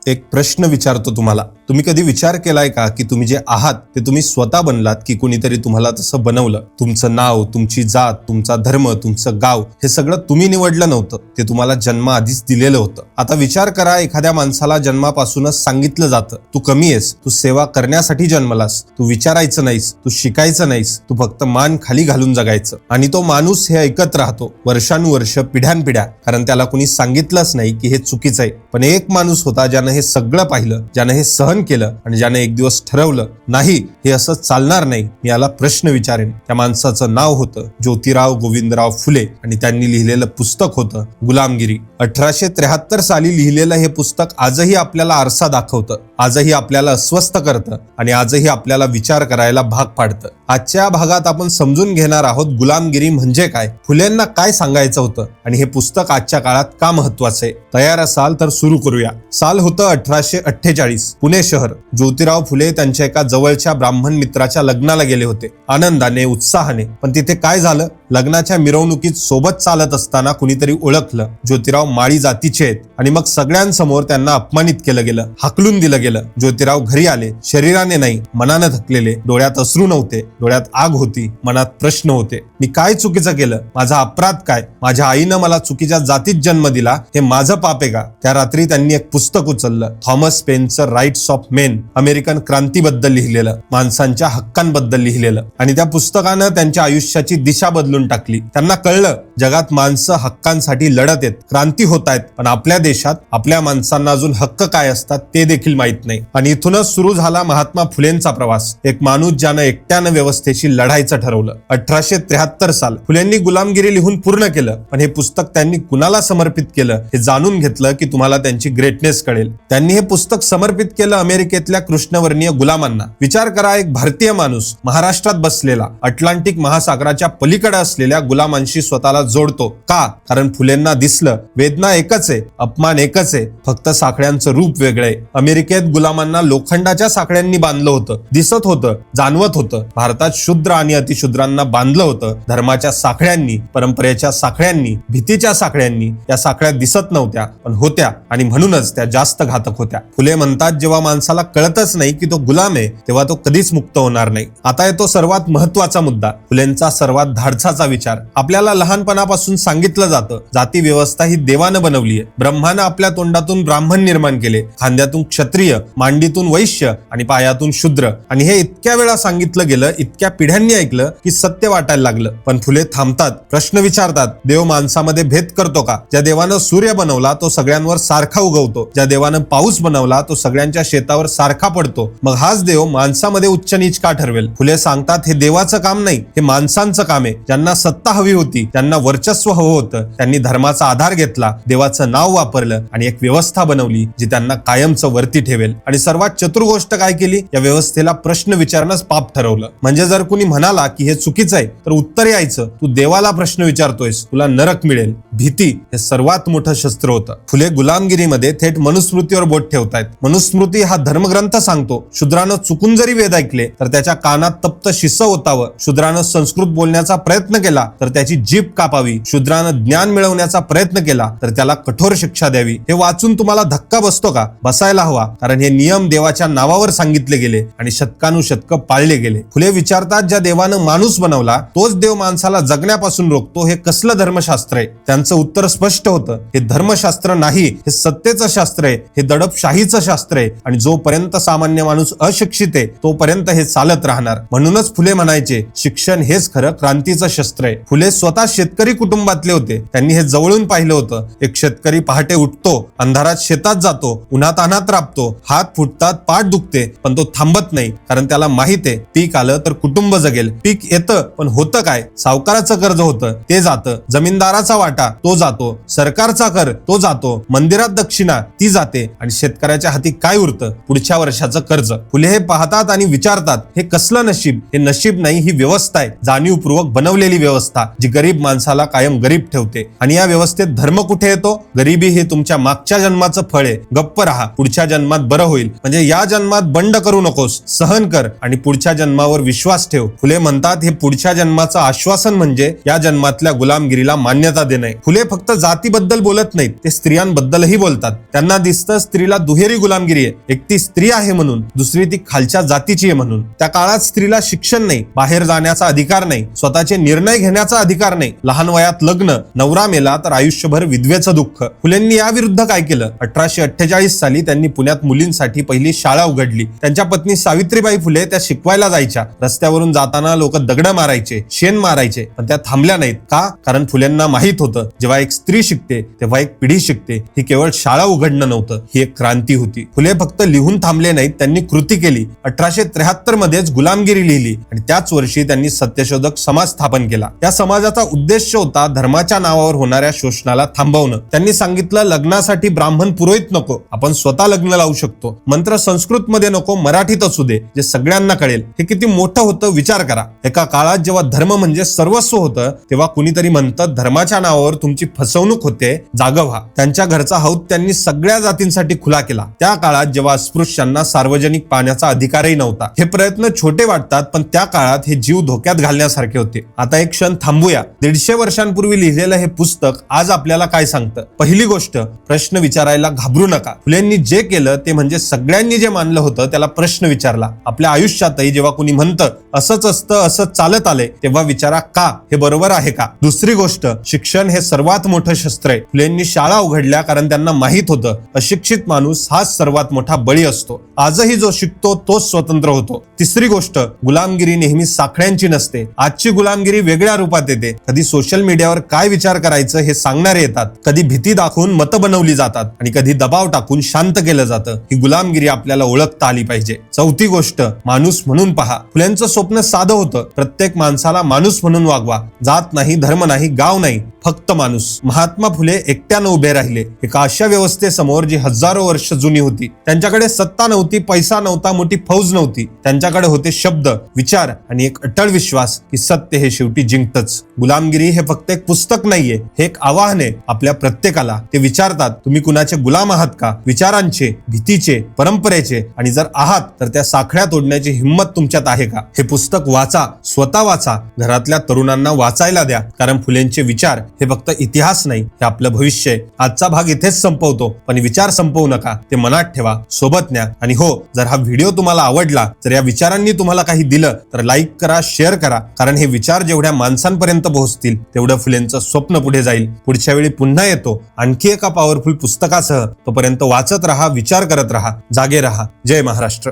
एक प्रश्न विचारतो तुम्हाला. तुम्ही कधी विचार केलाय का की तुम्ही जे आहात ते तुम्ही स्वतः बनलात की कुणीतरी तुम्हाला तसं बनवलं? तुमचं नाव, तुमची जात, तुमचा धर्म, तुमचं गाव हे सगळं तुम्ही निवडलं नव्हतं, ते तुम्हाला जन्माआधीच दिलेलं होतं. आता विचार करा, एखाद्या माणसाला जन्मापासूनच सांगितलं जातं तू कमी आहेस, तू सेवा करण्यासाठी जन्मलास, तू विचारायचं नाहीस, तू शिकायचं नाहीस, तू फक्त मान खाली घालून जगायचं. आणि तो माणूस हे ऐकत राहतो वर्षानुवर्ष, पिढ्यानपिढ्या, कारण त्याला कुणी सांगितलंच नाही की हे चुकीचं आहे. पण एक माणूस होता ज्यानं हे सगळं पाहिलं, ज्यानं हे सहन केलं आणि ज्याने एक दिवस ठरवलं नाही हे असं चालणार नाही, मी याला प्रश्न विचारेन. त्या माणसाचं नाव होतं ज्योतिराव गोविंदराव फुले आणि त्यांनी लिहिलेलं पुस्तक होतं गुलामगिरी. 1873 साली लिहिलेलं हे पुस्तक आजही आपल्याला आरसा दाखवतं, आजही आपल्याला अस्वस्थ करतं आणि आजही आपल्याला विचार करायला भाग पाडतं. आजच्या भागात आपण समजून घेणार आहोत गुलामगिरी म्हणजे काय, फुलेंना काय सांगायचं होतं आणि हे पुस्तक आजच्या काळात का महत्वाचं आहे. तयार असाल तर सुरू करूया. साल होतं 1848. पुणे शहर. ज्योतिराव फुले त्यांच्या एका जवळच्या ब्राह्मण मित्राच्या लग्नाला गेले होते, आनंदाने, उत्साहाने. पण तिथे काय झालं? लग्नाच्या मिरवणुकीत सोबत चालत असताना कुणीतरी ओळखलं ज्योतिराव माळी जातीचे आहेत आणि मग सगळ्यांसमोर त्यांना अपमानित केलं गेलं, हाकलून दिलं गेलं. ज्योतिराव घरी आले, शरीराने नाही मनानं थकलेले. डोळ्यात अश्रू नव्हते, डोळ्यात आग होती, मनात प्रश्न होते. मी काय चुकीचं केलं? माझा अपराध काय? माझ्या आईनं मला चुकीच्या जातीत जन्म दिला, हे माझं पाप आहे का? त्या रात्री त्यांनी एक पुस्तक उचललं, थॉमस पेनचं राईट्स ऑफ मेन, अमेरिकन क्रांतीबद्दल लिहिलेलं, माणसांच्या हक्कांबद्दल लिहिलेलं. आणि त्या पुस्तकानं त्यांच्या आयुष्याची दिशा बदलून टाकली. त्यांना कळलं जगात माणसं हक्कांसाठी लढत आहेत, क्रांती होत आहेत, पण आपल्या देशात आपल्या माणसांना अजून हक्क काय असतात ते देखील माहित नाही. आणि इथूनच सुरू झाला महात्मा फुलेंचा प्रवास. एक माणूस ज्यानं एकट्यानं व्यवस्थेशी लढायचं ठरवलं. 1873 साल फुलेंनी गुलामगिरी लिहून पूर्ण केलं. पण हे पुस्तक त्यांनी कुणाला समर्पित केलं हे जाणून घेतलं की तुम्हाला त्यांची ग्रेटनेस कळेल. त्यांनी हे पुस्तक समर्पित केलं अमेरिकेतल्या कृष्णवर्णीय गुलामांना. विचार करा, एक भारतीय माणूस महाराष्ट्रात बसलेला अटलांटिक महासागराच्या पलीकडे असलेल्या गुलामांशी स्वतःला जोडतो. का? कारण फुलेंना दिसलं वेदना एकच आहे, अपमान एकच आहे, फक्त साखळ्यांचं रूप वेगळं आहे. अमेरिकेत गुलामांना लोखंडाच्या साखळ्यांनी बांधलं होतं, दिसत होतं, जाणवत होतं. भारतात शूद्र आणि अतिशूद्रांना बांधलं होतं धर्माच्या साखळ्यांनी, परंपरेच्या साखळ्यांनी, भीतीच्या साखळ्यांनी. त्या साखळ्या दिसत नव्हत्या पण होत्या आणि म्हणूनच त्या जास्त घातक होत्या. फुले म्हणतात, जेव्हा माणसाला कळतच नाही की तो गुलाम आहे तेव्हा तो कधीच मुक्त होणार नाही. आता येतो सर्वात महत्वाचा मुद्दा, फुलेंचा सर्वात धाडसाचा विचार. आपल्याला लहानपणापासून सांगितलं जातं जाती व्यवस्था ही देवानं बनवली आहे. ब्रह्मानं आपल्या तोंडातून ब्राह्मण निर्माण केले, खांद्यातून क्षत्रिय, मांडीतून वैश्य आणि पायातून शूद्र. आणि हे इतक्या वेळा सांगितलं गेलं, इतक्या पिढ्यांनी ऐकलं की सत्य वाटायला लागलं. पण फुले थांबतात, प्रश्न विचारतात, देव माणसामध्ये भेद करतो का? ज्या देवानं सूर्य बनवला तो सगळ्यांवर सारखा उगवतो, ज्या देवानं पाऊस बनवला तो सगळ्यांच्या शेतावर सारखा पडतो, मग हाच देव माणसामध्ये उच्च नीच का ठरवेल? फुले सांगतात, हे देवाचं काम नाही, हे माणसांचं काम आहे. ज्यांना सत्ता हवी होती, ज्यांना वर्चस्व हवं होतं, त्यांनी धर्माचा आधार घेतला, देवाचं नाव वापरलं आणि एक व्यवस्था बनवली जी त्यांना कायमचं वरती ठेवेल. आणि सर्वात चतुर गोष्ट काय केली? या व्यवस्थेला प्रश्न विचारणंच पाप ठरवलं. म्हणजे जर कुणी म्हणाला की हे चुकीचं आहे तर उत्तर यायचं, तू देवाला प्रश्न विचारतोयस, तुला नरक मिळेल. भीती हे सर्वात मोठं शस्त्र होतं. फुले गुलामगिरीमध्ये थेट मनुस्मृतीवर बोट ठेवतायत. मनुस्मृती हा धर्मग्रंथ सांगतो, शूद्रानं चुकून जरी वेद ऐकले तर त्याच्या कानात तप्त शिस्स ओतावं, शूद्रानं संस्कृत बोलण्याचा प्रयत्न केला तर त्याची जीभ कापावी, शूद्रानं ज्ञान मिळवण्याचा प्रयत्न केला तर त्याला कठोर शिक्षा द्यावी. हे वाचून तुम्हाला धक्का बसतो का? बसायला हवा, कारण हे नियम देवाच्या नावावर सांगितले गेले आणि शतकानुशतक पाळले गेले. फुले विचारतात, ज्या देवानं माणूस बनवला तोच देव माणसाला जगण्यापासून रोखतो, हे कसलं धर्मशास्त्र आहे? त्यांचं उत्तर स्पष्ट होतं, हे धर्मशास्त्र नाही, हे सत्तेचं शास्त्र आहे, हे दडपशाहीचं शास्त्र आहे. आणि जोपर्यंत सामान्य माणूस अशिक्षित आहे तोपर्यंत हे चालत राहणार. म्हणूनच फुले म्हणायचे, शिक्षण हेच खरं क्रांतीचं शस्त्र आहे. फुले स्वतः शेतकरी कुटुंबातले होते. त्यांनी हे जवळून पाहिलं होतं. एक शेतकरी पहाटे उठतो, अंधारात शेतात जातो, उन्हात अनात राबतो, हात फुटतात, पाठ दुखते, पण तो थांबत नाही, कारण त्याला माहित आहे पीक आलं तर कुटुंब जगेल. पीक येतं पण होतं काय? सावकाराचं कर्ज होतं ते जातं, जमीनदाराचा वाटा तो जातो, सरकारचा कर तो जातो, मंदिरात दक्षिणा ती जाते आणि शेतकऱ्याच्या हाती काय उरतं? पुढच्या वर्षाचं कर्ज. फुले हे पाहतात आणि विचारतात, हे कसलं नशीब? हे नशीब नाही, ही व्यवस्था आहे, जाणीवपूर्वक बनवलेली व्यवस्था जी गरीब माणसाला कायम गरीब ठेवते. आणि या व्यवस्थेत धर्म कुठे येतो? गरिबी हे तुमच्या मागच्या जन्माचं फळ आहे. गप्प राहा, पुढच्या जन्मात बरं होईल. म्हणजे या जन्मात बंड करू नकोस, सहन कर आणि पुढच्या जन्मावर विश्वास विश्वास ठेव. फुले म्हणतात हे पुढच्या जन्माचं आश्वासन म्हणजे या जन्मातल्या गुलामगिरीला मान्यता देणं. फुले फक्त जातीबद्दल बोलत नाहीत, ते स्त्रियांबद्दलही बोलतात. त्यांना दिसतं स्त्रीला दुहेरी गुलामगिरी आहे, एक ती स्त्री आहे म्हणून, दुसरी ती खालच्या जातीची आहे म्हणून. त्या काळात स्त्रीला शिक्षण नाही, बाहेर जाण्याचा अधिकार नाही, स्वतःचे निर्णय घेण्याचा अधिकार नाही, लहान वयात लग्न, नवरा मेला तर आयुष्यभर विधवेचं दुःख. फुलेंनी याविरुद्ध काय केलं? 1848 साली त्यांनी पुण्यात मुलींसाठी पहिली शाळा उघडली. त्यांच्या पत्नी सावित्रीबाई फुले त्या शिकवायला जायच्या. रस्त्यावरून जाताना लोक दगड मारायचे, शेण मारायचे, पण त्या थांबल्या नाहीत. का? कारण फुलेंना माहित होतं जेव्हा एक स्त्री शिकते तेव्हा एक पिढी शिकते. ही केवळ शाळा उघडणं नव्हतं, ही एक क्रांती होती. फुले फक्त लिहून थांबले नाहीत, त्यांनी कृती केली. 1873 मध्येच गुलामगिरी लिहिली आणि त्याच वर्षी त्यांनी सत्यशोधक समाज स्थापन केला. या समाजाचा उद्देश होता धर्माच्या नावावर होणाऱ्या शोषणाला थांबवणं. त्यांनी सांगितलं लग्नासाठी ब्राह्मण पुरोहित नको, आपण स्वतः लग्न लावू शकतो. मंत्र संस्कृत मध्ये नको, मराठीत असू दे, जे सगळ्यांना कळेल. हे किती मोठं होतं विचार करा. एका काळात जेव्हा धर्म म्हणजे सर्वस्व होतं तेव्हा कुणीतरी म्हणतं धर्माच्या नावावर तुमची फसवणूक होते, जागं व्हा. त्यांच्या घरचा हौद त्यांनी सगळ्या जातींसाठी खुला केला. त्या काळात जेव्हा अस्पृश्यांना सार्वजनिक पाण्याचा अधिकारही नव्हता. हे प्रयत्न छोटे वाटतात, पण त्या काळात हे जीव धोक्यात घालण्यासारखे होते. आता एक क्षण थांबूया. 150 वर्षांपूर्वी लिहिलेलं हे पुस्तक आज आपल्याला काय सांगतं? पहिली गोष्ट, प्रश्न विचारायला घाबरू नका. फुलेंनी जे केलं ते म्हणजे सगळ्यांनी जे मानलं होतं त्याला प्रश्न विचारला. आपल्या आयुष्यातही जेव्हा कोणी म्हणतं असंच असतं, असं चालत आलंय, तेव्हा विचारा का? हे बरोबर आहे का? दुसरी गोष्ट, शिक्षण हे सर्वात मोठं शस्त्र आहे. फुलेंनी शाळा उघडल्या कारण त्यांना माहित होतं अशिक्षित माणूस हाच सर्वात मोठा बळी असतो. आजही जो शिकतो तोच स्वतंत्र होतो. तिसरी गोष्ट, गुलामगिरी नेहमी साखळ्यांची नसते. आजची गुलामगिरी वेगळ्या रूपात येते. कधी सोशल मीडियावर काय विचार करायचं हे सांगणारे येतात, कधी भीती दाखवून मतं बनवली जातात आणि कधी दबाव टाकून शांत केलं जातं. ही गुलामगिरी आपल्याला ओळखता आली पाहिजे. चौथी गोष्ट, माणूस म्हणून पहा. फुलेंचं स्वप्न साधं होतं, प्रत्येक माणसाला माणूस म्हणून वागवा. जात नाही, धर्म नाही, गाव नाही, फक्त माणूस. महात्मा फुले एकट्यानं उभे राहिले एका अशा व्यवस्थेसमोर जी हजारो वर्ष जुनी होती. त्यांच्याकडे सत्ता नव्हती, पैसा नव्हता, मोठी फौज नव्हती. त्यांच्याकडे होते शब्द, विचार आणि एक अटळ विश्वास की सत्य हे शेवटी जिंकतच. गुलामगिरी हे फक्त एक पुस्तक नाहीये, हे एक आवाहन आहे आपल्या प्रत्येकाला. ते विचारतात तुम्ही कुणाचे गुलाम आहात का? विचारांचे, भीतीचे, परंपरेचे, आणि जर आहात तर त्या साखळ्या तोडण्याची हिंमत तुमच्यात आहे का? हे पुस्तक वाचा, स्वतः वाचा, घरातल्या तरुणांना वाचायला द्या. कारण फुलेंचे विचार हे फक्त इतिहास नाही, हे आपलं भविष्य आहे. आजचा भाग इथेच संपवतो, पण विचार संपवू नका, ते मनात ठेवा, सोबत न्या. आणि हो, जर हा व्हिडिओ तुम्हाला आवडला, जर या विचारांनी तुम्हाला काही दिलं तर लाईक करा, शेअर करा. कारण हे विचार जेवढ्या माणसांपर्यंत पोहोचतील तेवढं फुलेंचं स्वप्न पुढे जाईल. पुढच्या वेळी पुन्हा येतो आणखी एका पॉवरफुल पुस्तकासह. तोपर्यंत वाचत राहा, विचार करत राहा, जागे राहा. जय महाराष्ट्र.